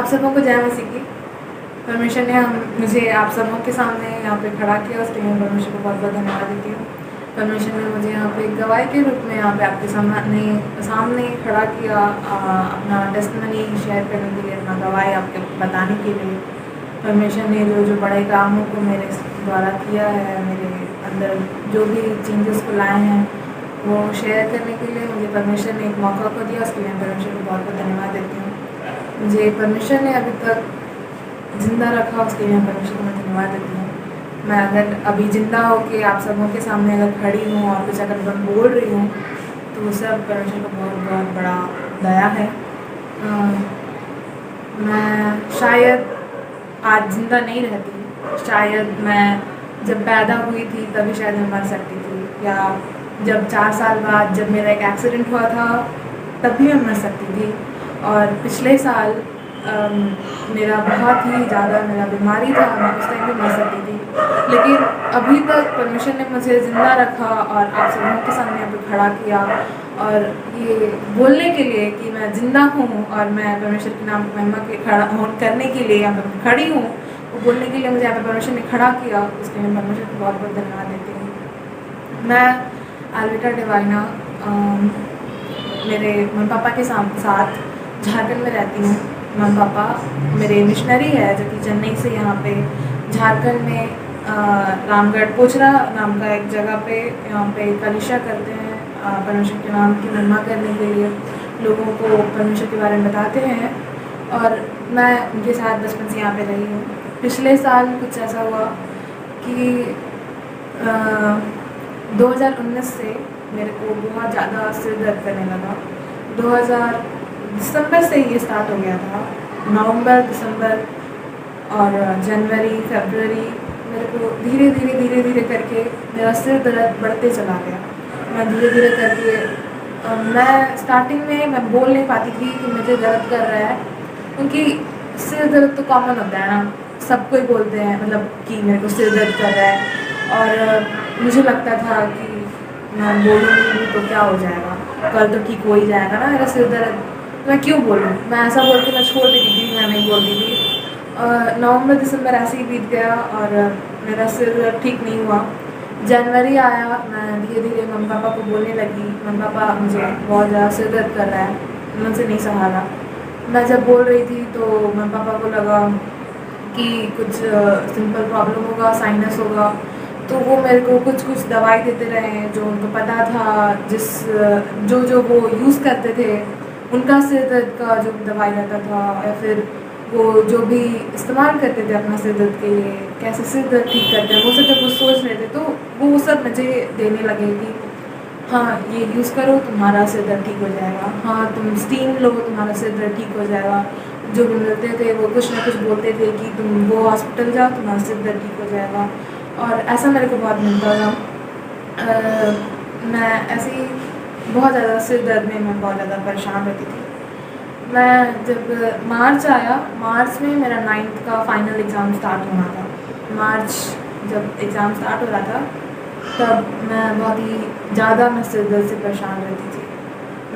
आप सबों को जय मसीह की। परमेश्वर ने मुझे आप सबों के सामने यहाँ पे खड़ा किया, उसके लिए मैं परमेश्वर को बहुत बहुत धन्यवाद देती हूँ। परमेश्वर ने मुझे यहाँ पे एक गवाही के रूप में यहाँ पे आपके सामने खड़ा किया, अपना टेस्टिमनी शेयर करने के लिए, अपना गवाही आपके बताने के लिए। परमेश्वर ने जो बड़े कामों को मेरे द्वारा किया है, मेरे अंदर जो भी चेंजेस को लाए हैं वो शेयर करने के लिए मुझे परमेश्वर ने एक मौका को दिया, उसके लिए मैं परमेश्वर को बहुत बहुत धन्यवाद देती हूँ। मुझे परमेश्वर ने अभी तक ज़िंदा रखा, उसके लिए मैं परमेश्वर को मैं धन्यवाद देती हूँ। मैं अगर अभी ज़िंदा होकर आप सबों के सामने अगर खड़ी हूँ और कुछ अगर मैं बोल रही हूँ तो वो सब परमेश्वर का बहुत बहुत बड़ा दया है। मैं शायद आज ज़िंदा नहीं रहती, शायद मैं जब पैदा हुई थी तभी शायद मैं मर सकती थी, या जब 4 साल बाद जब मेरा एक एक्सीडेंट हुआ था तब भी मैं मर सकती थी। और पिछले साल मेरा बहुत ही ज़्यादा मेरा बीमारी था, मैं उस टाइम भी मर सकती थी, लेकिन अभी तक परमेश्वर ने मुझे ज़िंदा रखा और आप सबों के सामने अभी खड़ा किया, और ये बोलने के लिए कि मैं ज़िंदा हूँ और मैं परमेश्वर के नाम की महिमा के करने के लिए यहाँ पर खड़ी हूँ, वो बोलने के लिए मुझे यहाँ पर परमेश्वर ने खड़ा किया, उसके लिए परमेश्वर को बहुत बहुत धन्यवाद देती हूँ। मैं आल्विटा डिवाइना मेरे मम्मी पापा के साथ झारखंड में रहती हूँ। मम्मी पापा मेरे मिशनरी है जो कि चेन्नई से यहाँ पे झारखंड में रामगढ़ पोचरा नाम का एक जगह पे यहाँ पे कलिशा करते हैं, परमेश्वर के नाम की महिमा करने के लिए लोगों को परमेश्वर के बारे में बताते हैं, और मैं उनके साथ बचपन से यहाँ पे रही हूँ। पिछले साल कुछ ऐसा हुआ कि 2019 से मेरे को बहुत ज़्यादा सिर दर्द करने लगा। 2000 दिसंबर से ये स्टार्ट हो गया था, नवंबर, दिसंबर और जनवरी, फरवरी मेरे को धीरे धीरे करके मेरा सिर दर्द बढ़ते चला गया। मैं धीरे धीरे करके मैं स्टार्टिंग में मैं बोल नहीं पाती थी कि मुझे दर्द कर रहा है, क्योंकि सिर दर्द तो कॉमन होता है ना, सबको ही बोलते हैं मतलब कि मेरे को सिर दर्द कर रहा है, और मुझे लगता था कि मैं बोलूँगी तो क्या हो जाएगा, कल तो ठीक हो ही जाएगा ना मेरा सिर दर्द, मैं क्यों बोलूँ। मैं ऐसा बोल के मैं छोड़ देती थी, मैं नहीं बोलती थी। नवंबर दिसंबर ऐसे ही बीत गया और मेरा सिर दर्द ठीक नहीं हुआ। जनवरी आया, मैं धीरे धीरे मम्मी पापा को बोलने लगी, मम्मी पापा मुझे बहुत ज़्यादा सिर दर्द कर रहा है, मुझसे नहीं सहा रहा। मैं जब बोल रही थी तो मम्मी पापा को लगा कि कुछ सिंपल प्रॉब्लम होगा, साइनस होगा, तो वो मेरे को कुछ दवाई देते रहे जो उनको पता था, जो वो यूज़ करते थे उनका सिर दर्द का जो दवाई रहता था, या फिर वो जो भी इस्तेमाल करते थे अपना सिर दर्द के लिए, कैसे सिर दर्द ठीक करते हैं, वो सब जब वो सोच रहे थे तो वो सब मुझे देने लगे कि हाँ ये यूज़ करो तुम्हारा सिर दर्द ठीक हो जाएगा, हाँ तुम स्टीम लो तुम्हारा सिर दर्द ठीक हो जाएगा। जो भी मिलते थे वो कुछ ना कुछ बोलते थे कि तुम वो हॉस्पिटल जाओ तुम्हारा सिर दर्द ठीक हो जाएगा, और ऐसा मेरे को बहुत मिलता था। मैं ऐसे ही बहुत ज़्यादा सिर दर्द में मैं बहुत ज़्यादा परेशान रहती थी। मैं जब मार्च आया, मार्च में मेरा 9th का फाइनल एग्ज़ाम स्टार्ट होना था। मार्च जब एग्ज़ाम स्टार्ट हो रहा था तब मैं बहुत ही ज़्यादा मैं सिर दर्द से परेशान रहती थी।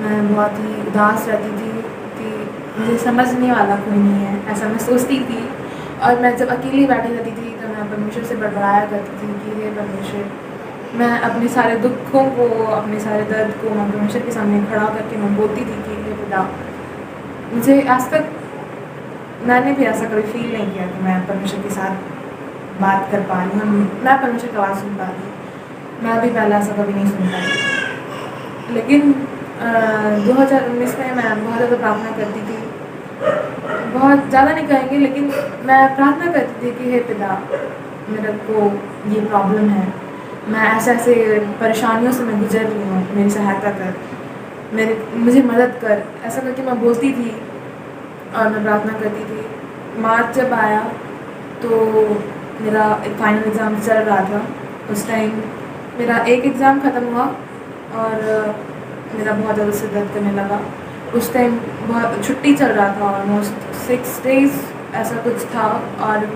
मैं बहुत ही उदास रहती थी कि मुझे समझने वाला कोई नहीं है, ऐसा मैं सोचती थी। और मैं जब अकेली बैठी रहती थी तो मैं परमेश्वर से बड़बड़ाया करती थी कि हे परमेश्वर, मैं अपने सारे दुखों को, अपने सारे दर्द को मैं परमेश्वर के सामने खड़ा करके मैं बोलती थी कि हे खुदा, मुझे आज तक मैंने भी ऐसा कभी फील नहीं किया कि मैं परमेश्वर के साथ बात कर पा रही हूँ, मैं परमेश्वर की आवाज़ सुन पा रही हूँ। मैं भी पहले ऐसा कभी नहीं सुन पाई, लेकिन 2019 में मैं बहुत ज़्यादा प्रार्थना करती थी, बहुत ज़्यादा नहीं कहेंगे लेकिन मैं प्रार्थना करती थी कि हे पिता, मेरे को ये प्रॉब्लम है, मैं ऐसे परेशानियों से मैं गुजर रही हूँ, मेरी सहायता कर, मुझे मदद कर, ऐसा करके मैं बोलती थी और मैं प्रार्थना करती थी। मार्च जब आया तो मेरा एक फाइनल एग्ज़ाम चल रहा था, उस टाइम मेरा एक एग्ज़ाम ख़त्म हुआ और मेरा बहुत ज़्यादा सिर दर्द करने लगा। उस टाइम बहुत छुट्टी चल रहा था, ऑलमोस्ट 6 डेज़ ऐसा कुछ था, और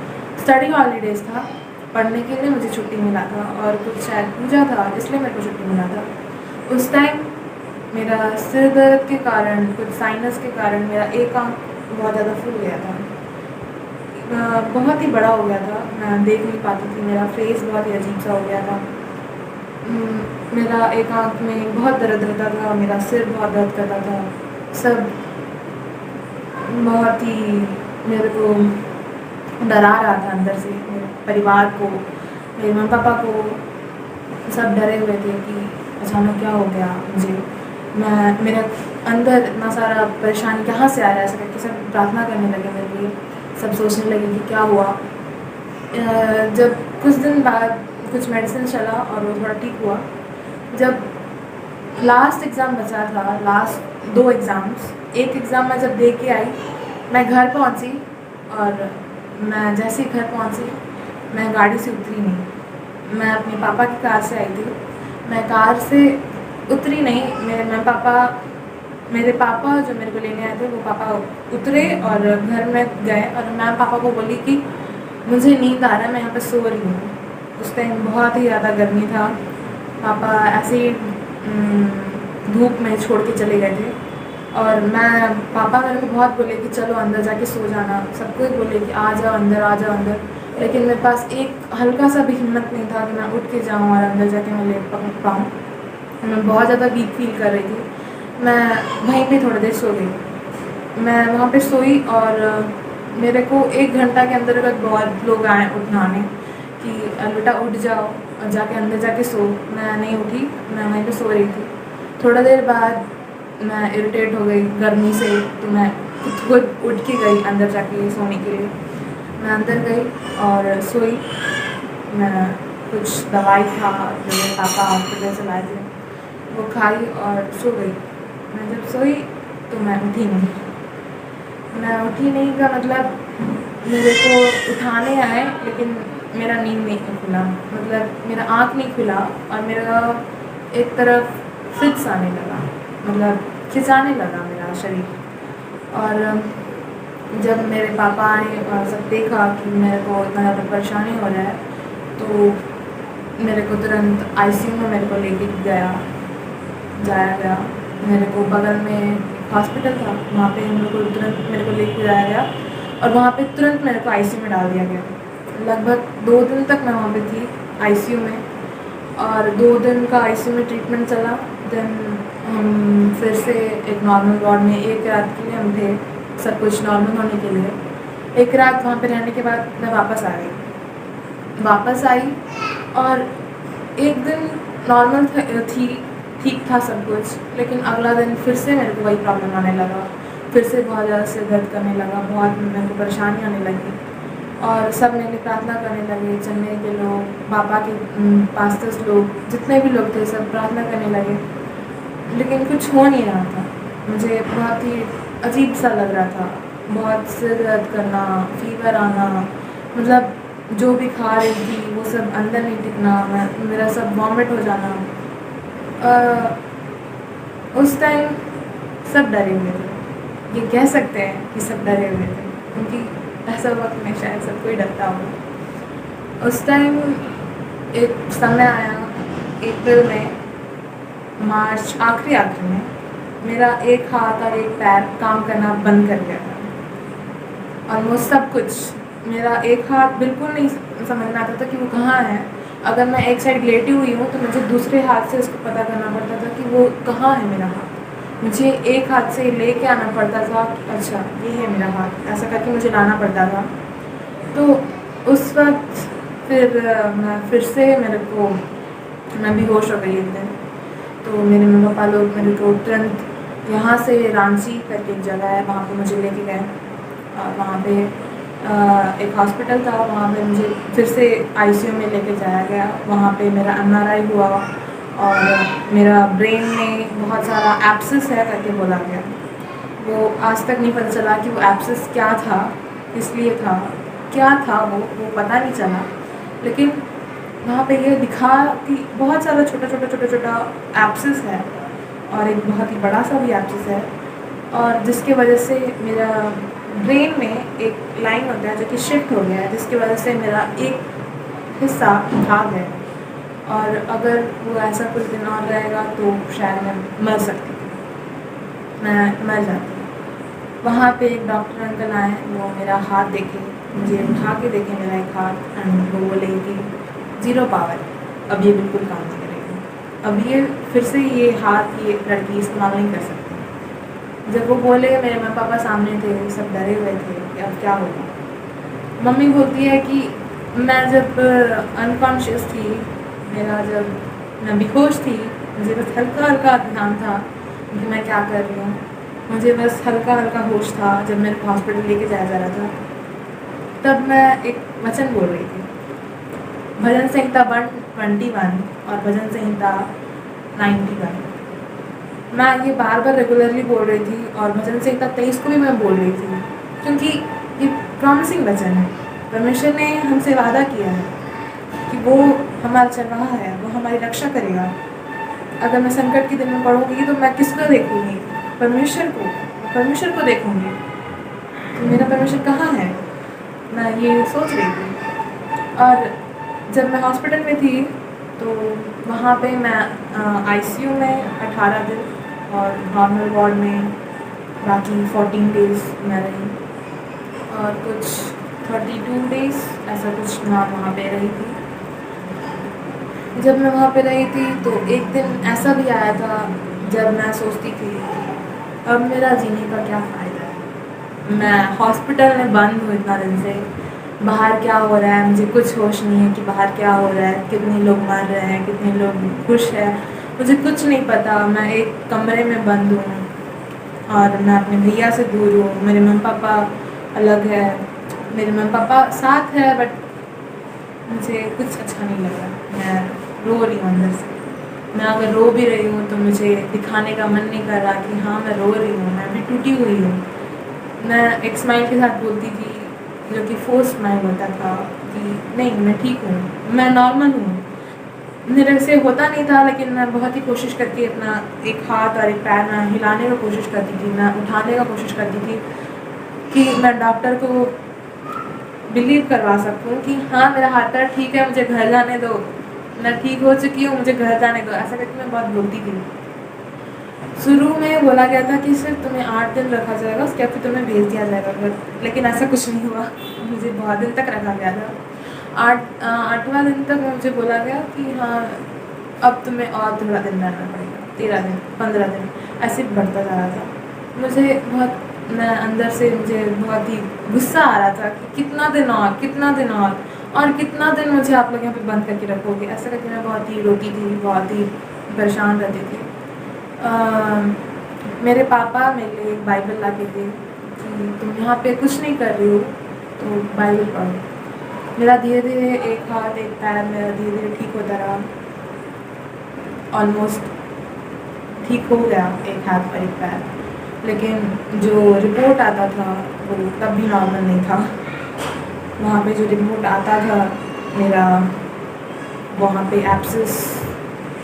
स्टडी हॉलीडेज़ था, पढ़ने के लिए मुझे छुट्टी मिला था, और कुछ शायद पूजा था इसलिए मेरे को छुट्टी मिला था। उस टाइम मेरा सिर दर्द के कारण, कुछ साइनस के कारण मेरा एक आँख बहुत ज़्यादा फूल गया था। बहुत ही बड़ा हो गया था, मैं देख नहीं पाती थी, मेरा फेस बहुत ही अजीब सा हो गया था। मेरा एक आँख में बहुत दर्द रहता था, मेरा सिर बहुत दर्द करता था। सब बहुत ही मेरे को डरा रहा था अंदर से, मेरे परिवार को, मेरे मम्मी पापा को, सब डरे हुए थे कि अचानक क्या हो गया मुझे। मैं मेरे अंदर इतना सारा परेशानी कहाँ से आ रहा है, ऐसा करके सब प्रार्थना करने लगे मेरे लिए, सब सोचने लगे कि क्या हुआ। जब कुछ दिन बाद कुछ मेडिसिन चला और वो थोड़ा ठीक हुआ। जब लास्ट एग्ज़ाम बचा था, लास्ट 2 एग्ज़ाम्स, एक एग्ज़ाम मैं जब दे के आई, मैं घर पहुंची और मैं जैसे ही घर पहुंची मैं गाड़ी से उतरी नहीं। मैं अपने पापा की कार से आई थी, मैं कार से उतरी नहीं। मेरे पापा जो मेरे को लेने आए थे, वो पापा उतरे और घर में गए और मैं पापा को बोली कि मुझे नींद आ रहा है, मैं यहाँ पे सो रही हूँ। उस टाइम बहुत ही ज़्यादा गर्मी था। पापा ऐसे ही धूप में छोड़ के चले गए थे और पापा मेरे को बहुत बोले कि चलो अंदर जाके सो जाना, सबको ही बोले कि आ जाओ अंदर, आ जाओ अंदर। लेकिन मेरे पास एक हल्का सा भी हिम्मत नहीं था कि मैं उठ के जाऊँ और अंदर जाके मैं लेट पाऊँ। मैं बहुत ज़्यादा वीक फील कर रही थी। मैं वहीं पे थोड़ी देर सो गई। मैं वहाँ पे सोई और मेरे को 1 घंटा के अंदर बहुत लोग आए उठाने कि बेटा उठ जाओ और जाके अंदर जाके सो। मैं नहीं उठी, मैं वहीं पे सो रही थी। थोड़ा देर बाद मैं इरिटेट हो गई गर्मी से, तो मैं खुद उठ के गई अंदर जाके सोने के लिए। मैं अंदर गई और सोई। मैं कुछ दवाई था जो मेरे पापा हॉस्पिटल से लाए थे, वो खाई और सो गई। मैं जब सोई तो मैं उठी नहीं। मैं उठी नहीं का मतलब मेरे को उठाने आए, लेकिन मेरा नींद नहीं खुला, मतलब मेरा आँख नहीं खुला और मेरा एक तरफ फिट्स आने लगा, मतलब खिंचाने लगा मेरा शरीर। और जब मेरे पापा आए और सब देखा कि मेरे को इतना ज़्यादा परेशानी हो रहा है, तो मेरे को तुरंत आईसीयू में मेरे को लेके जाया गया। मेरे को बगल में हॉस्पिटल था, वहाँ पे हम लोग को तुरंत मेरे को लेके जाया गया और वहाँ पे तुरंत मेरे को आईसीयू में डाल दिया गया। लगभग 2 दिन तक मैं वहाँ पे थी आईसीयू में और 2 दिन का आईसीयू में ट्रीटमेंट चला। देन हम फिर से एक नॉर्मल वार्ड में 1 रात के लिए हम थे, सब कुछ नॉर्मल होने के लिए। 1 रात वहाँ पे रहने के बाद मैं वापस आ आई और 1 दिन नॉर्मल थी, ठीक था सब कुछ। लेकिन अगला दिन फिर से मेरे को वही प्रॉब्लम आने लगा, फिर से बहुत ज़्यादा सिर दर्द करने लगा, बहुत मेरे को परेशानी आने लगी और सब मेरे लिए प्रार्थना करने लगे। चेन्नई के लोग, पापा के पास्टर्स लोग, जितने भी लोग थे सब प्रार्थना करने लगे, लेकिन कुछ हो नहीं रहा था। मुझे बहुत ही अजीब सा लग रहा था, बहुत सिर दर्द करना, फीवर आना, मतलब जो भी खा रही थी वो सब अंदर नहीं टिकना, मेरा सब वॉमिट हो जाना। उस टाइम सब डरे हुए थे, ये कह सकते हैं कि सब डरे हुए थे, क्योंकि ऐसा वक्त में शायद सब कोई डरता होगा। उस टाइम एक समय आया अप्रैल में, मार्च आखिरी में, मेरा एक हाथ और एक पैर काम करना बंद कर गया था। ऑलमोस्ट सब कुछ, मेरा एक हाथ बिल्कुल नहीं समझ में आता था कि वो कहाँ है। अगर मैं एक साइड लेटी हुई हूँ तो मुझे दूसरे हाथ से उसको पता करना पड़ता था कि वो कहाँ है मेरा हाथ। मुझे एक हाथ से लेके आना पड़ता था कि अच्छा ये है मेरा हाथ, ऐसा करके मुझे लाना पड़ता था। तो उस वक्त फिर से मैं बेहोश हो गई एक दिन। तो मेरे मम्मी पापा लोग मेरे को तुरंत यहाँ से रांची करके एक जगह है, वहाँ पे मुझे लेके गए और वहाँ पे एक हॉस्पिटल था, वहाँ पे मुझे फिर से आईसीयू में लेके जाया गया। वहाँ पे मेरा एमआरआई हुआ और मेरा ब्रेन में बहुत सारा एब्सेस है करके बोला गया। वो आज तक नहीं पता चला कि वो एब्सेस क्या था, इसलिए था, क्या था वो पता नहीं चला। लेकिन वहाँ पे ये दिखा कि बहुत सारा छोटा एब्सेस है और एक बहुत ही बड़ा सा भी एब्सेस है, और जिसके वजह से मेरा ब्रेन में एक लाइन होता है जो कि शिफ्ट हो गया है, जिसकी वजह से मेरा एक हिस्सा भाग है और अगर वो ऐसा कुछ दिन और रहेगा तो शायद मैं मर सकती थी, मैं मर जाती। वहाँ पे एक डॉक्टर अंकल आए, वो मेरा हाथ देखे, मुझे उठा के देखे मेरा एक हाथ, एंड वो बोले कि ज़ीरो पावर, अब ये बिल्कुल काम नहीं करेगा, अब ये फिर से ये हाथ ये लड़की इस्तेमाल नहीं कर सकती। जब वो बोले मेरे मम्मी पापा सामने थे, सब डरे हुए थे कि अब क्या होगा। मम्मी बोलती है कि मैं जब अनकॉन्शियस थी, जब मैं बेहोश थी, मुझे बस हल्का हल्का ध्यान था कि मैं क्या कर रही हूँ, मुझे बस हल्का हल्का होश था जब मेरे को हॉस्पिटल लेके जाया जा रहा था। तब मैं एक वचन बोल रही थी, भजन संहिता 121 और भजन संहिता 91। मैं ये बार बार रेगुलरली बोल रही थी, और भजन संहिता 23 को भी मैं बोल रही थी, क्योंकि ये प्रॉमिसिंग वचन है। परमेश्वर ने हमसे वादा किया है कि वो हमारा चरवाहा है, वो हमारी रक्षा करेगा। अगर मैं संकट के दिन में पढ़ूंगी तो मैं किसको देखूंगी? परमेश्वर को देखूंगी। तो मेरा परमेश्वर कहाँ है? मैं ये सोच रही थी। और जब मैं हॉस्पिटल में थी तो वहाँ पे मैं आईसीयू में 18 दिन और नॉर्मल वार्ड में बाकी 14 डेज़ मैं रही, और कुछ 32 डेज़ ऐसा कुछ मैं वहाँ पे रही थी। जब मैं वहाँ पे रही थी तो एक दिन ऐसा भी आया था जब मैं सोचती थी अब मेरा जीने का क्या फ़ायदा है, मैं हॉस्पिटल में बंद हूँ इतना दिन से, बाहर क्या हो रहा है मुझे कुछ होश नहीं है कि बाहर क्या हो रहा है, कितने लोग मर रहे हैं, कितने लोग खुश हैं, मुझे कुछ नहीं पता। मैं एक कमरे में बंद हूँ और मैं अपने भैया से दूर हूँ, मेरे मम्मी पापा अलग है, मेरे मम्मी पापा साथ है, बट मुझे कुछ अच्छा नहीं लग रहा। मैं रो रही हूँ अंदर से। मैं अगर रो भी रही हूँ तो मुझे दिखाने का मन नहीं कर रहा कि हाँ मैं रो रही हूँ, मैं भी टूटी हुई हूँ। मैं एक स्माइल के साथ बोलती थी, जो कि फोर्स स्माइल होता था कि नहीं मैं ठीक हूँ, मैं नॉर्मल हूँ। मेरे से होता नहीं था, लेकिन मैं बहुत ही कोशिश करके अपना एक हाथ और एक पैर मैं हिलाने की कोशिश करती थी, मैं उठाने का कोशिश करती थी कि मैं डॉक्टर को बिलीव करवा सकूँ कि हाँ मेरा हाथ पैर ठीक है, मुझे घर जाने दो, मैं ठीक हो चुकी हूँ, मुझे घर जाने दो। ऐसा करके मैं बहुत बोलती थी। शुरू में बोला गया था कि सिर्फ तुम्हें 8 दिन रखा जाएगा, उसके बाद फिर तुम्हें भेज दिया जाएगा घर, लेकिन ऐसा कुछ नहीं हुआ। मुझे बहुत दिन तक रखा गया था। 8वां दिन तक मुझे बोला गया कि हाँ अब तुम्हें और थोड़ा दिन रहना पड़ेगा, 13 दिन 15 दिन ऐसे बढ़ता जा रहा था। मुझे बहुत, मैं अंदर से मुझे बहुत ही गुस्सा आ रहा था कि कितना दिन और कितना दिन मुझे आप लोग यहाँ पे बंद करके रखोगे। ऐसा करके मैं बहुत ही रोती थी, बहुत ही परेशान रहती थी। मेरे पापा मेरे लिए एक बाइबल ला के थे कि तुम यहाँ पे कुछ नहीं कर रही हो तो बाइबल पढ़ो। मेरा धीरे धीरे एक हाथ एक पैर मेरा धीरे धीरे ठीक होता रहा, ऑलमोस्ट ठीक हो गया एक हाथ और एक पैर, लेकिन जो रिपोर्ट आता था वो तब भी नॉर्मल नहीं था। वहाँ पे जो रिपोर्ट आता था मेरा, वहाँ पे एब्सेस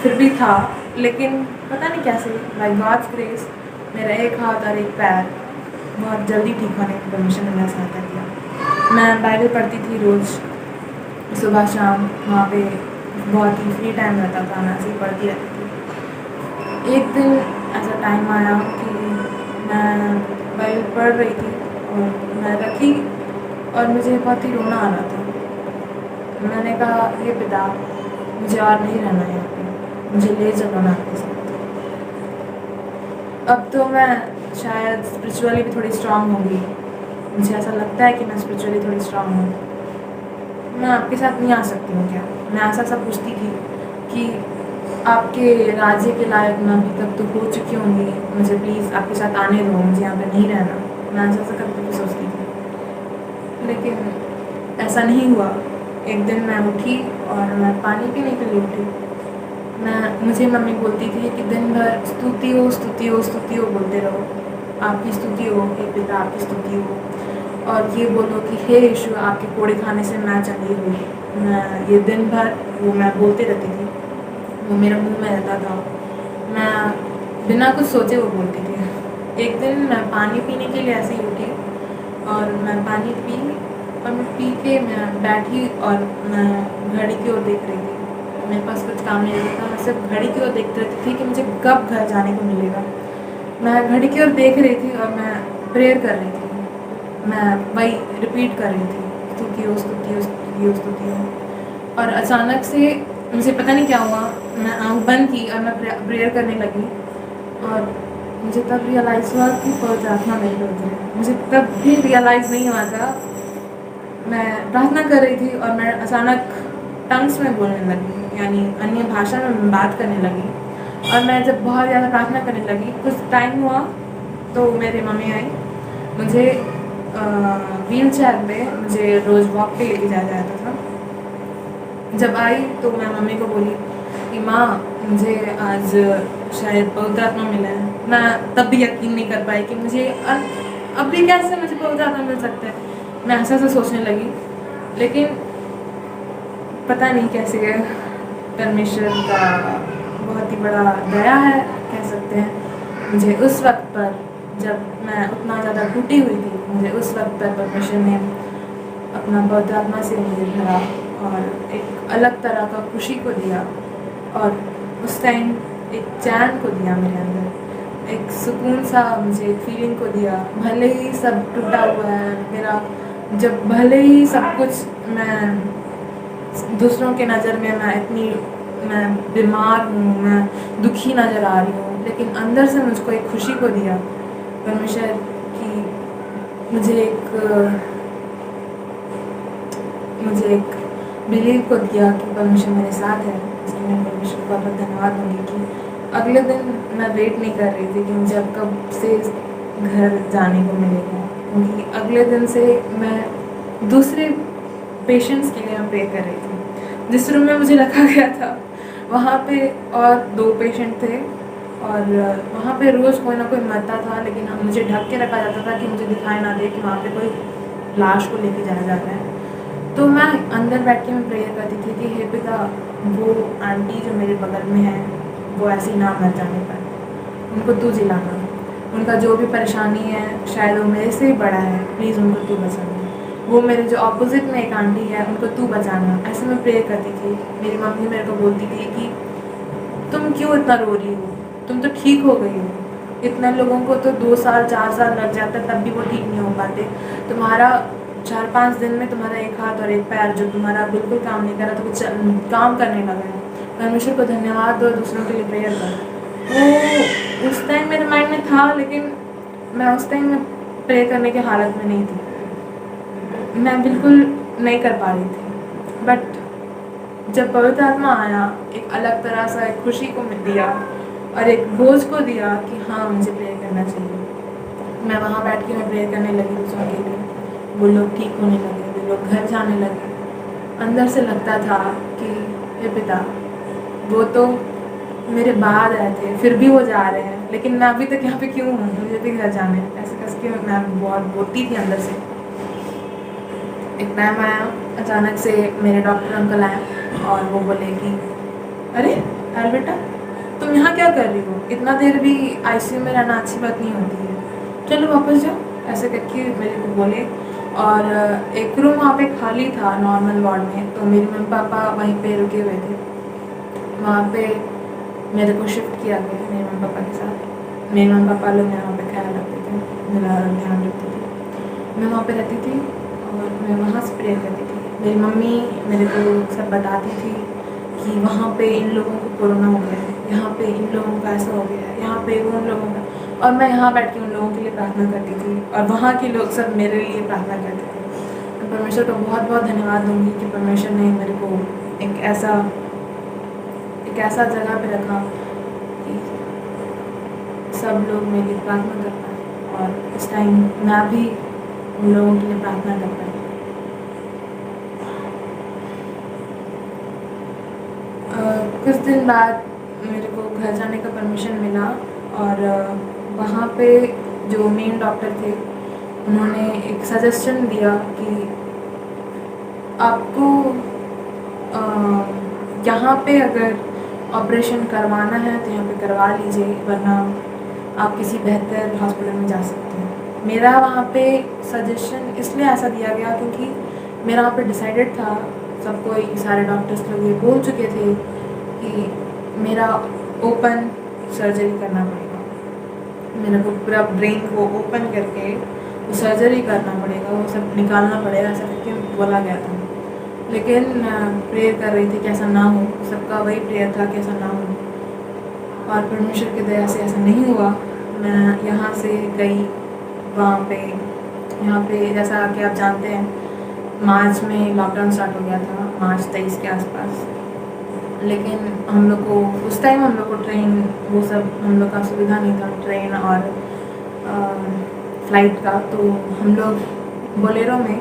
फिर भी था, लेकिन पता नहीं कैसे बाय गॉड्स ग्रेस मेरा एक हाथ और एक पैर बहुत जल्दी ठीक होने की परमिशन ने सहायता किया। मैं बाइबल पढ़ती थी रोज़ सुबह शाम, वहाँ पे बहुत ही फ्री टाइम रहता था, मैं ऐसे ही पढ़ती रहती थी। एक दिन ऐसा टाइम आया कि मैं बाइबल पढ़ रही थी और मैं रखी और मुझे बहुत ही रोना आ रहा था। मैंने कहा हे पिता, मुझे और नहीं रहना है यहाँ पे, मुझे ले चलो ना आपके साथ। अब तो मैं शायद स्पिरिचुअली भी थोड़ी स्ट्रांग होंगी, मुझे ऐसा लगता है कि मैं स्पिरिचुअली थोड़ी स्ट्रांग हूँ। मैं आपके साथ नहीं आ सकती हूँ क्या? मैं ऐसा सब पूछती थी कि आपके राज्य के लायक मैं अभी तक तो हो चुकी होंगी, मुझे प्लीज़ आपके साथ आने दो, मुझे यहाँ पे नहीं रहना। मैं ऐसा कभी सोचती थी, लेकिन ऐसा नहीं हुआ। एक दिन मैं उठी और मैं पानी पीने के लिए उठी। मुझे मम्मी बोलती थी कि दिन भर स्तुति हो स्तुति हो स्तुति हो बोलते रहो, आपकी स्तुति हो हे पिता, आपकी स्तुति हो, और ये बोलो कि हे यीशु, आपके कोड़े खाने से मैं चंगी हुई। मैं ये दिन भर वो मैं बोलते रहती थी, वो मेरे मुंह में रहता था, मैं बिना कुछ सोचे वो बोलती थी। एक दिन मैं पानी पीने के लिए ऐसे ही उठी और मैं पानी पी, और मैं पी के मैं बैठी और मैं घड़ी की ओर देख रही थी। मेरे पास कुछ काम नहीं रहता था, मैं सिर्फ घड़ी की ओर देखती रहती थी कि मुझे कब घर जाने को मिलेगा। मैं घड़ी की ओर देख रही थी और मैं प्रेयर कर रही थी, मैं वही रिपीट कर रही थी, स्तुतियो स्तुतियो स्तुतियो स्तुतियो। और अचानक से मुझे पता नहीं क्या हुआ, मैं आँख बंद की और मैं प्रेयर करने लगी और मुझे तब रियलाइज़ हुआ कि पवित्र आत्मा मेरे पे उतरी है। मुझे तब भी रियलाइज़ नहीं हुआ था। मैं प्रार्थना कर रही थी और मैं अचानक टंग्स में बोलने लगी, यानी अन्य भाषा में मैं बात करने लगी। और मैं जब बहुत ज़्यादा प्रार्थना करने लगी, कुछ टाइम हुआ तो मेरी मम्मी आई, मुझे व्हील चेयर में मुझे रोज़ वॉक पे लेके जाया जाता था। जब आई तो मैं मम्मी को बोली कि माँ मुझे आज शायद पवित्र आत्मा मिला है। मैं तब भी यकीन नहीं कर पाई कि मुझे अब भी कैसे मुझे पवित्र आत्मा मिल सकता है। मैं ऐसा सोचने लगी, लेकिन पता नहीं कैसे परमेश्वर का बहुत ही बड़ा दया है कह सकते हैं। मुझे उस वक्त पर जब मैं उतना ज़्यादा टूटी हुई थी, मुझे उस वक्त पर परमेश्वर ने अपना पवित्र आत्मा से मुझे भरा और एक अलग तरह का खुशी को दिया और उस टाइम एक चैन को दिया मेरे अंदर, एक सुकून सा मुझे एक फीलिंग को दिया। भले ही सब टूटा हुआ है मेरा, जब भले ही सब कुछ मैं दूसरों के नज़र में मैं बीमार हूँ, मैं दुखी नज़र आ रही हूँ, लेकिन अंदर से मुझको एक खुशी को दिया परमेश्वर की। मुझे एक बिलीव को दिया कि परमेश्वर मेरे साथ है। इसलिए मैं परमेश्वर को बहुत धन्यवाद दूँगी कि अगले दिन मैं वेट नहीं कर रही थी कि मुझे अब कब से घर जाने को मिलेगा, क्योंकि अगले दिन से मैं दूसरे पेशेंट्स के लिए मैं प्रे कर रही थी। जिस रूम में मुझे रखा गया था वहाँ पे और 2 पेशेंट थे और वहाँ पे रोज़ कोई ना कोई मरता था, लेकिन मुझे ढक के रखा जाता था कि मुझे दिखाई ना दे कि वहाँ पे कोई लाश को लेके जाया जाता है। तो मैं अंदर बैठ के मैं प्रेयर करती थी कि हे पिता, वो आंटी जो मेरे बगल में है वो ऐसे ही ना मर जाने पर, उनको तू जिलाना, उनका जो भी परेशानी है शायद वो मेरे से ही बड़ा है, प्लीज़ उनको तू बचाना। वो मेरे जो ऑपोजिट में एक आंटी है उनको तू बचाना। ऐसे मैं प्रेयर करती थी। मेरी मम्मी मेरे को बोलती थी कि तुम क्यों इतना रो रही हो, तुम तो ठीक हो गई हो। इतने लोगों को तो 2 साल 4 साल लग जाता है तब भी वो ठीक नहीं हो पाते। तुम्हारा 4-5 दिन में तुम्हारा एक हाथ और एक पैर जो तुम्हारा बिल्कुल काम नहीं कर रहा तो कुछ काम करने लगा है। परमेश्वर को धन्यवाद दो, दूसरों के लिए प्रेयर करो। वो उस टाइम मेरे माइंड में था, लेकिन मैं उस टाइम में प्रे करने की हालत में नहीं थी, मैं बिल्कुल नहीं कर पा रही थी। बट जब पवित्र आत्मा आया, एक अलग तरह से एक खुशी को दिया और एक बोझ को दिया कि हाँ मुझे प्रेयर करना चाहिए। मैं वहाँ बैठ के मैं प्रेयर करने लगी दूसरों के लिए। वो लोग ठीक होने लगे, वो लोग घर जाने लगे। अंदर से लगता था कि हे पिता, वो तो मेरे बाद आए थे फिर भी वो जा रहे हैं, लेकिन मैं अभी तक यहाँ पे क्यों हूँ, मुझे भी घर जाना है। ऐसे करके मैं बहुत बोलती थी अंदर से। एक टाइम आया, अचानक से मेरे डॉक्टर अंकल आए और वो बोले कि अरे यार बेटा, तुम यहाँ क्या कर रही हो, इतना देर भी आईसीयू में रहना अच्छी बात नहीं होती है, चलो वापस जाओ। ऐसे करके मेरे को बोले। और एक रूम वहाँ पे खाली था नॉर्मल वार्ड में, तो मेरे मम्मी पापा वहीं पे रुके हुए थे। वहाँ पे मेरे को शिफ्ट किया गया मेरे मम्मी पापा के साथ। मेरे मम्मी पापा लोग मेरे वहाँ पे ख्याल रखते थे, मेरा ध्यान रखते थे। मैं वहाँ पे रहती थी और मैं वहाँ से प्रेयर करती थी। मेरी मम्मी मेरे को सब बताती थी कि वहाँ पे इन लोगों को कोरोना हो गया है, यहाँ पे इन लोगों का ऐसा हो गया है, यहाँ पे उन लोगों का। और मैं यहाँ बैठ के उन लोगों के लिए प्रार्थना करती थी और वहाँ के लोग सब मेरे लिए प्रार्थना करते थे। मैं परमेश्वर को बहुत बहुत धन्यवाद दूँगी कि परमेश्वर ने मेरे को एक ऐसा जगह पे रखा कि सब लोग मेरे लिए प्रार्थना कर पाए और इस टाइम मैं भी उन लोगों के लिए प्रार्थना कर पाई। कुछ दिन बाद मेरे को घर जाने का परमिशन मिला और वहाँ पे जो मेन डॉक्टर थे उन्होंने एक सजेशन दिया कि आपको यहाँ पे अगर ऑपरेशन करवाना है तो यहाँ पे करवा लीजिए, वरना आप किसी बेहतर हॉस्पिटल में जा सकते हैं। मेरा वहाँ पे सजेशन इसलिए ऐसा दिया गया क्योंकि मेरा वहाँ पे डिसाइडेड था, सबको सारे डॉक्टर्स लोग ये बोल चुके थे कि मेरा ओपन सर्जरी करना पड़ेगा। मेरे को पूरा ब्रेन को ओपन करके वो सर्जरी करना पड़ेगा, वो सब निकालना पड़ेगा, ऐसा करके बोला गया था। लेकिन मैं प्रेयर कर रही थी कि ऐसा ना हो, सबका वही प्रेयर था कि ऐसा ना हो, और परमेश्वर की दया से ऐसा नहीं हुआ। मैं यहाँ से गई वहाँ पे, यहाँ पे जैसा कि आप जानते हैं मार्च में लॉकडाउन स्टार्ट हो गया था, मार्च 23 के आसपास। लेकिन हम लोग को उस टाइम हम लोग को ट्रेन वो सब हम लोग का सुविधा नहीं था, ट्रेन और फ्लाइट का। तो हम लोग बोलेरो में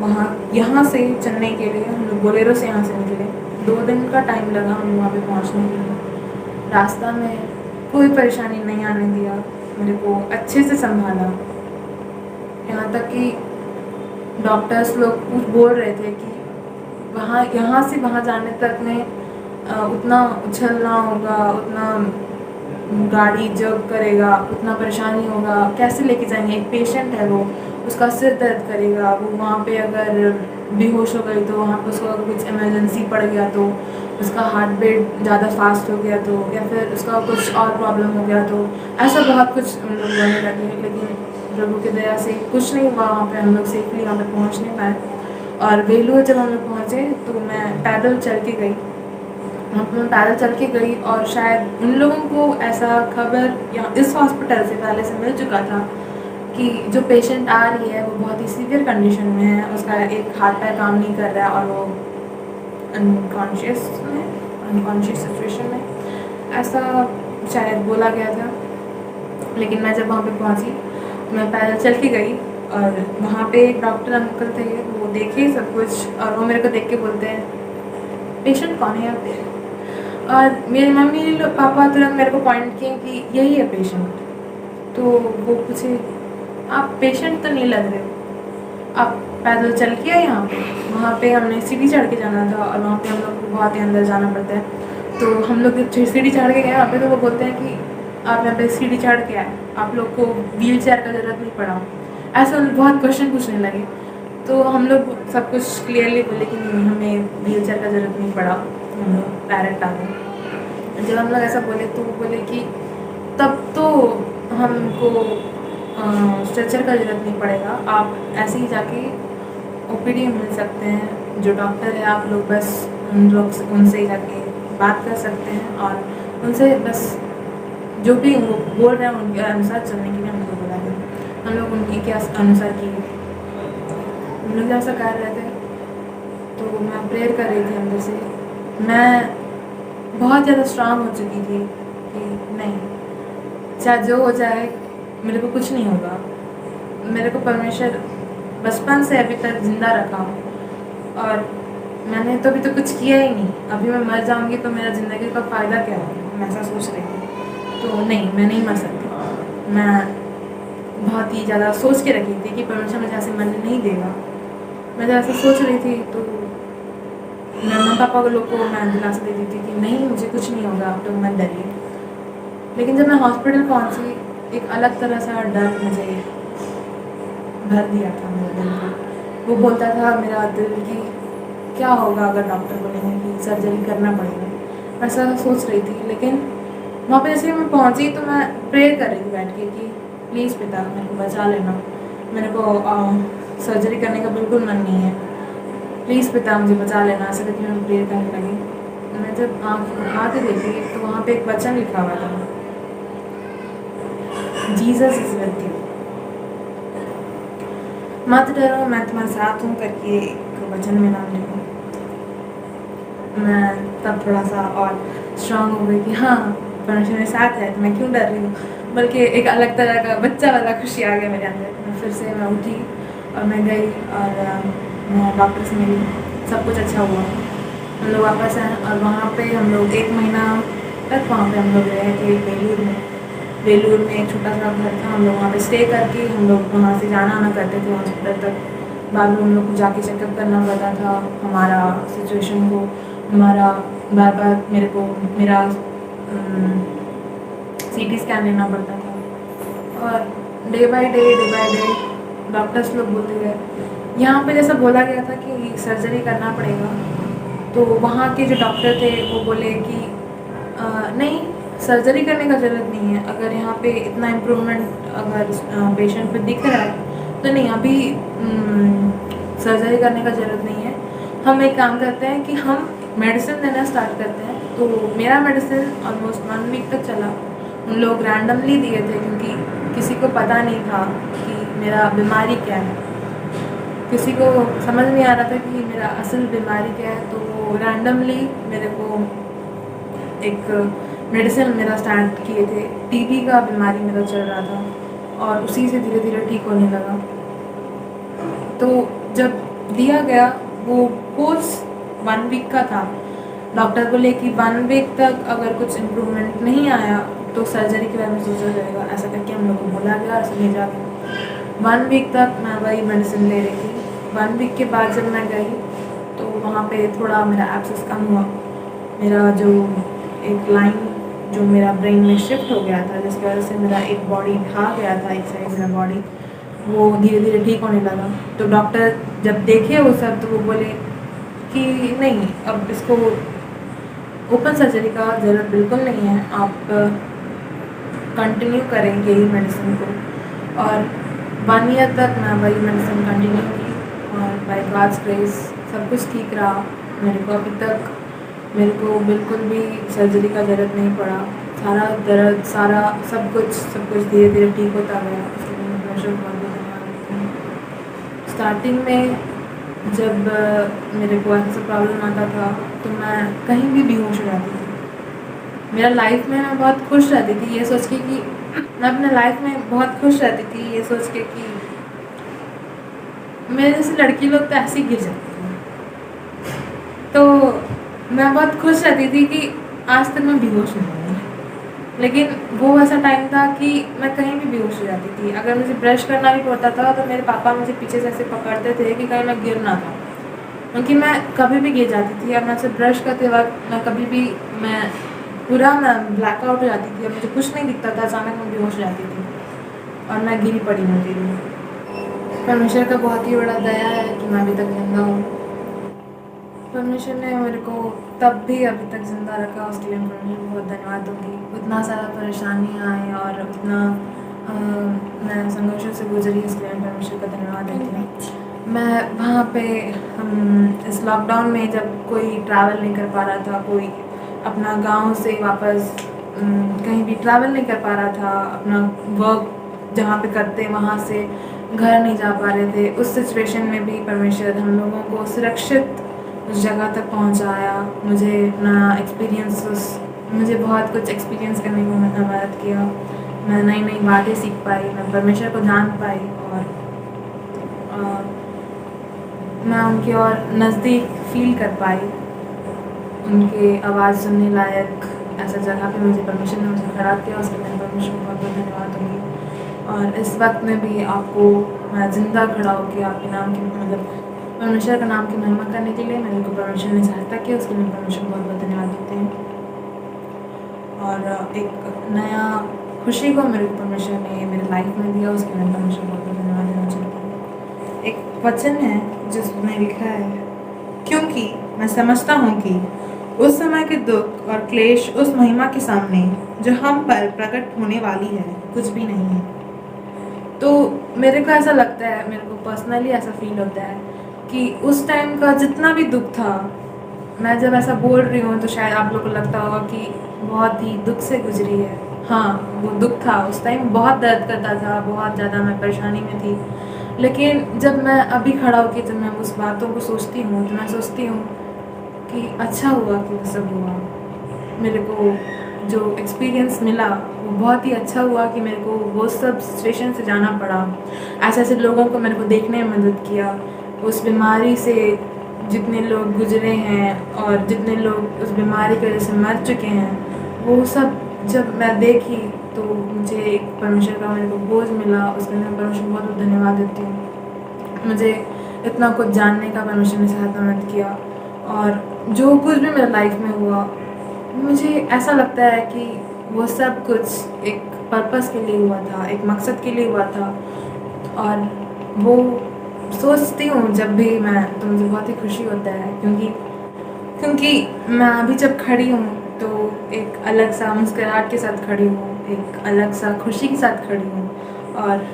वहाँ यहाँ से चेन्नई के लिए हम लोग बोलेरो से यहाँ से निकले। 2 दिन का टाइम लगा हम वहाँ पे पहुँचने के लिए। रास्ता में कोई परेशानी नहीं आने दिया, मेरे को अच्छे से संभाला। यहाँ तक कि डॉक्टर्स लोग कुछ बोल रहे थे कि वहाँ यहाँ से वहाँ जाने तक में उतना उछलना होगा, उतना गाड़ी जग करेगा, उतना परेशानी होगा, कैसे लेके जाएंगे। एक पेशेंट है, वो उसका सिर दर्द करेगा, वो वहाँ पे अगर बेहोश हो गई तो वहाँ पे उसको अगर कुछ इमरजेंसी पड़ गया तो, उसका हार्ट बीट ज़्यादा फास्ट हो गया तो, या फिर उसका कुछ और प्रॉब्लम हो गया तो, ऐसा बहुत कुछ हम लोग बोलने लगे। लेकिन प्रभु की दया से कुछ नहीं हुआ, वहाँ पे हम लोग सेफली वहाँ पे पहुँच नहीं पाए। और वेलूर जब हम लोग पहुँचे तो मैं पैदल चल के गई, मैं पैदल चल के गई। और शायद उन लोगों को ऐसा खबर या इस हॉस्पिटल से पहले से मिल चुका था कि जो पेशेंट आ रही है वो बहुत ही सीवियर कंडीशन में है, उसका एक हाथ पैर काम नहीं कर रहा है और वो अनकॉन्शियस सिचुएशन में, ऐसा शायद बोला गया था। लेकिन मैं जब वहाँ पे पहुँची तो मैं पैदल चल के गई, और वहाँ पे एक डॉक्टर अंकल थे, वो देखे सब कुछ और वो मेरे को देख के बोलते हैं पेशेंट कौन है यहाँ पे। और मेरी मम्मी पापा तुरंत मेरे को पॉइंट किए कि यही है पेशेंट। तो वो पूछे आप पेशेंट तो नहीं लग रहे हो, आप पैदल चल के आए यहाँ पे। वहाँ पे हमने सीढ़ी चढ़ के जाना था और वहाँ पे हम लोग को बहुत ही अंदर जाना पड़ता है। तो हम लोग सीढ़ी चढ़ के गए वहाँ पे, तो वो बोलते हैं कि आप यहाँ पे सीढ़ी चढ़ के आए, आप लोग को व्हील चेयर का ज़रूरत नहीं पड़ा। ऐसा बहुत क्वेश्चन पूछने लगे। तो हम लोग सब कुछ क्लियरली बोले कि नहीं, हमें व्हील चेयर का ज़रूरत नहीं पड़ा, हम लोग डायरेक्ट आ गए। जब हम लोग ऐसा बोले तो वो बोले कि तब तो हमको स्ट्रेचर का ज़रूरत नहीं पड़ेगा, आप ऐसे ही जाके ओपीडी में मिल सकते हैं, जो डॉक्टर है आप लोग बस उन लोग उनसे ही जाके बात कर सकते हैं और उनसे बस जो भी वो बोल रहे हैं उनके अनुसार चलने के लिए हमको बोला गया। हम लोग उनके के अनुसार किए। हम लोग ऐसा कर रहे थे तो मैं प्रेयर कर रही थी अंदर से। मैं बहुत ज़्यादा स्ट्रांग हो चुकी थी कि नहीं, चाहे जो हो जाए मेरे को कुछ नहीं होगा। मेरे को परमेश्वर बचपन से अभी तक ज़िंदा रखा, और मैंने तो अभी तो कुछ किया ही नहीं। अभी मैं मर जाऊंगी तो मेरा ज़िंदगी का फ़ायदा क्या होगा, मैं ऐसा सोच रही थी। तो नहीं, मैं नहीं मर सकती। मैं बहुत ही ज़्यादा सोच के रखी थी कि परमेश्वर मुझे ऐसे मरने नहीं देगा। मैं जब ऐसा सोच रही थी तो मैं मम्मी पापा को लोग को मैं दिलासा देती थी कि नहीं, मुझे कुछ नहीं होगा, आप लोग मत डरिए। लेकिन जब मैं हॉस्पिटल पहुंची, एक अलग तरह सा डर मुझे भर दिया था मेरे दिल को। वो बोलता था मेरा दिल कि क्या होगा अगर डॉक्टर बोलेंगे कि सर्जरी करना पड़ेगा। मैं ऐसा सोच रही थी। लेकिन वहाँ पे जैसे मैं पहुँची तो मैं प्रेयर कर रही थी बैठ के कि प्लीज़ पिता मेरे को बचा लेना, मेरे को सर्जरी करने का बिल्कुल मन नहीं है, प्लीज़ पिता मुझे बचा लेना। ऐसे करके मैं प्रेयर करने लगी। मैं जब आँख उठा के देखी तो वहाँ पे एक वचन लिखा हुआ था, जीसस इज विद यू, मत डरो मैं तुम्हारे साथ हूँ करके एक वचन में नाम लिखा। मैं तब थोड़ा सा और स्ट्रांग हो गई कि हाँ परमेश्वर मेरे साथ है तो मैं क्यों डर रही हूँ, बल्कि एक अलग तरह का बच्चा वाला खुशी आ गया मेरे अंदर। मैं फिर से मैं उठी और मैं गई और मैं डॉक्टर से मिली, सब कुछ अच्छा हुआ। हम लोग वापस आए और वहाँ पे हम लोग 1 महीना तक वहाँ पे हम लोग रहे थे वेलूर में एक छोटा सा घर था। हम लोग वहाँ पे स्टे करके हम लोग वहाँ से जाना आना करते थे हॉस्पिटल तक। बाद में हम लोग को जाके चेकअप करना पड़ता था हमारा सिचुएशन को, हमारा बार बार मेरे को मेरा CT स्कैन लेना पड़ता था। और डे बाय डे डॉक्टर्स लोग बोलते गए। यहाँ पे जैसा बोला गया था कि सर्जरी करना पड़ेगा, तो वहाँ के जो डॉक्टर थे वो बोले कि नहीं, सर्जरी करने का ज़रूरत नहीं है। अगर यहाँ पे इतना इम्प्रूवमेंट अगर पेशेंट पे दिख रहा है तो नहीं, अभी सर्जरी करने का ज़रूरत नहीं है। हम एक काम करते हैं कि हम मेडिसिन देना स्टार्ट करते हैं। तो मेरा मेडिसिन ऑलमोस्ट 1 वीक तक चला। उन लोग रैंडमली दिए थे क्योंकि किसी को पता नहीं था कि मेरा बीमारी क्या है, किसी को समझ नहीं आ रहा था कि मेरा असल बीमारी क्या है। तो वो रैंडमली मेरे को एक मेडिसिन मेरा स्टार्ट किए थे। टीबी का बीमारी मेरा चल रहा था और उसी से धीरे धीरे ठीक होने लगा। तो जब दिया गया वो कोर्स 1 वीक का था। डॉक्टर बोले कि 1 वीक तक अगर कुछ इम्प्रूवमेंट नहीं आया तो सर्जरी के बारे में सोचा जाएगा, ऐसा करके हम लोग को बोला गया और समझ आ गया। 1 वीक तक मैं वही मेडिसिन ले रही थी। 1 वीक के बाद जब मैं गई तो वहाँ पे थोड़ा मेरा एब्सेस कम हुआ। मेरा जो एक लाइन जो मेरा ब्रेन में शिफ्ट हो गया था, जिसकी वजह से मेरा एक बॉडी भाग गया था, एक साइड मेरा बॉडी, वो धीरे धीरे ठीक होने लगा। तो डॉक्टर जब देखे वो सब तो वो बोले कि नहीं, अब इसको ओपन सर्जरी का ज़रूरत बिल्कुल नहीं है, आप कंटिन्यू करेंगे ही मेडिसिन को। और 1 ईयर तक मैं वही मेडिसिन कंटिन्यू की और बाय गॉड्स ग्रेस सब कुछ ठीक रहा। मेरे को अभी तक मेरे को बिल्कुल भी सर्जरी का ज़रूरत नहीं पड़ा। सारा दर्द, सारा सब कुछ धीरे धीरे ठीक होता गया। इसके लिए मैं परमेश्वर को बहुत धन्यवाद देती हूँ। स्टार्टिंग में जब मेरे को ऐसा प्रॉब्लम आता था तो मैं कहीं भी बेहोश हो जाती थी। मेरा लाइफ में मैं बहुत खुश रहती थी ये सोच के कि मैं अपने लाइफ में बहुत खुश रहती थी ये सोच के कि मेरे जैसे लड़की लोग तो ऐसे ही गिर जाती थी। तो मैं बहुत खुश रहती थी कि आज तक मैं बेहोश नहीं हुई। लेकिन वो ऐसा टाइम था कि मैं कहीं भी बेहोश हो जाती थी। अगर मुझे ब्रश करना भी पड़ता था तो मेरे पापा मुझे पीछे से ऐसे पकड़ते थे कि कहीं मैं गिर ना था, क्योंकि मैं कभी भी गिर जाती थी। और मैं से ब्रश करते वक्त मैं कभी भी मैं ब्लैकआउट हो जाती थी और मुझे कुछ नहीं दिखता था, अचानक मैं बेहोश हो जाती थी और मैं गिरी पड़ी होती थी। परमेश्वर का बहुत ही बड़ा दया है कि मैं अभी तक जिंदा हूँ। परमेश्वर ने मेरे को तब भी अभी तक ज़िंदा रखा, उसके लिए मैं परमेश्वर को बहुत धन्यवाद दूँगी। उतना सारा परेशानियाँ आए और उतना मैं संघर्षों से गुजरी, इसके लिए मैं परमेश्वर का धन्यवाद देती हूँ। मैं वहाँ पे इस लॉकडाउन में जब कोई ट्रैवल नहीं कर पा रहा था, कोई अपना गांव से वापस कहीं भी ट्रैवल नहीं कर पा रहा था, अपना वर्क जहाँ पे करते वहाँ से घर नहीं जा पा रहे थे, उस सिचुएशन में भी परमेश्वर हम लोगों को सुरक्षित उस जगह तक पहुंचाया। मुझे नया एक्सपीरियंस, मुझे बहुत कुछ एक्सपीरियंस करने को मदद किया। मैं नई नई बातें सीख पाई, मैं परमेश्वर को जान पाई और मैं उनके और नज़दीक फील कर पाई। उनके आवाज़ सुनने लायक ऐसा जगह पे मुझे परमेश्वर ने मुझे खड़ा किया, उसके लिए परमेश्वर को बहुत बहुत धन्यवाद दूँगी। और इस वक्त में भी आपको मैं ज़िंदा खड़ा होकर आपके नाम की मतलब परमेश्वर का नाम की महिमा करने के लिए मेरे को परमेश्वर ने सहायता किया, उसके लिए परमेश्वर को बहुत बहुत धन्यवाद देते हैं। और एक नया खुशी को मेरे को परमेश्वर ने मेरे लाइफ में दिया, उसके लिए परमेश्वर को बहुत बहुत धन्यवाद देना चाहती हूँ। एक वचन है जिसमें लिखा है, क्योंकि मैं समझता हूँ कि उस समय के दुख और क्लेश उस महिमा के सामने जो हम पर प्रकट होने वाली है कुछ भी नहीं है। तो मेरे को ऐसा लगता है, मेरे को पर्सनली ऐसा फील होता है कि उस टाइम का जितना भी दुख था, मैं जब ऐसा बोल रही हूँ तो शायद आप लोग को लगता होगा कि बहुत ही दुख से गुजरी है। हाँ, वो दुख था, उस टाइम बहुत दर्द करता था, बहुत ज़्यादा मैं परेशानी में थी। लेकिन जब मैं अभी खड़ा होकर जब मैं उस बातों को सोचती हूँ तो मैं सोचती हूँ कि अच्छा हुआ कि वो सब हुआ। मेरे को जो एक्सपीरियंस मिला वो बहुत ही अच्छा हुआ कि मेरे को वो सब सिचुएशन से जाना पड़ा। ऐसे ऐसे लोगों को मेरे को देखने में मदद किया। उस बीमारी से जितने लोग गुजरे हैं और जितने लोग उस बीमारी की वजह से मर चुके हैं, वो सब जब मैं देखी तो मुझे एक परमेश्वर का मेरे को बोझ मिला। उसके लिए मैं परमेश्वर को बहुत बहुत धन्यवाद देती हूँ। मुझे इतना कुछ जानने का परमेश्वर ने सहायता मदद किया। और जो कुछ भी मेरे लाइफ में हुआ, मुझे ऐसा लगता है कि वो सब कुछ एक पर्पस के लिए हुआ था, एक मकसद के लिए हुआ था। और वो सोचती हूँ जब भी मैं तो मुझे बहुत ही खुशी होता है, क्योंकि मैं अभी जब खड़ी हूँ तो एक अलग सा मुस्कुराहट के साथ खड़ी हूँ, एक अलग सा खुशी के साथ खड़ी हूँ और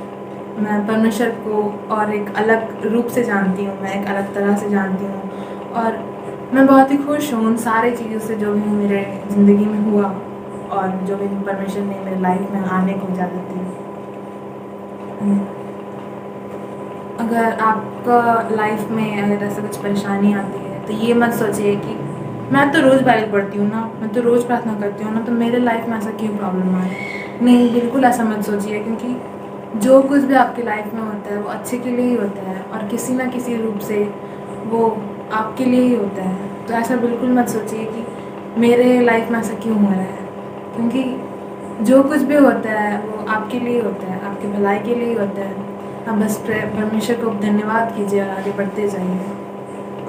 मैं परमेश्वर को और एक अलग रूप से जानती हूँ, मैं एक अलग तरह से जानती हूँ और मैं बहुत ही खुश हूँ उन सारी चीज़ों से जो भी मेरे ज़िंदगी में हुआ और जो भी परमेश्वर ने मेरे लाइफ में आने को इजाज़त दी। अगर आपका लाइफ में अगर ऐसा कुछ परेशानी आती है तो ये मत सोचिए कि मैं तो रोज़ बाइबल पढ़ती हूँ ना, मैं तो रोज़ प्रार्थना करती हूँ ना, तो मेरे लाइफ में ऐसा क्यों प्रॉब्लम आ रहा है। नहीं, बिल्कुल ऐसा मत सोचिए, क्योंकि जो कुछ भी आपकी लाइफ में होता है वो अच्छे के लिए ही होता है और किसी ना किसी रूप से वो आपके लिए ही होता है। तो ऐसा बिल्कुल मत सोचिए कि मेरे लाइफ में ऐसा क्यों हो रहा है, क्योंकि जो कुछ भी होता है वो आपके लिए होता है, आपकी भलाई के लिए ही होता है। आप बस परमेश्वर को धन्यवाद कीजिए और आगे बढ़ते जाइए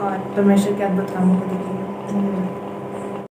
और परमेश्वर के अद्भुत कामों को देखिए। धन्यवाद।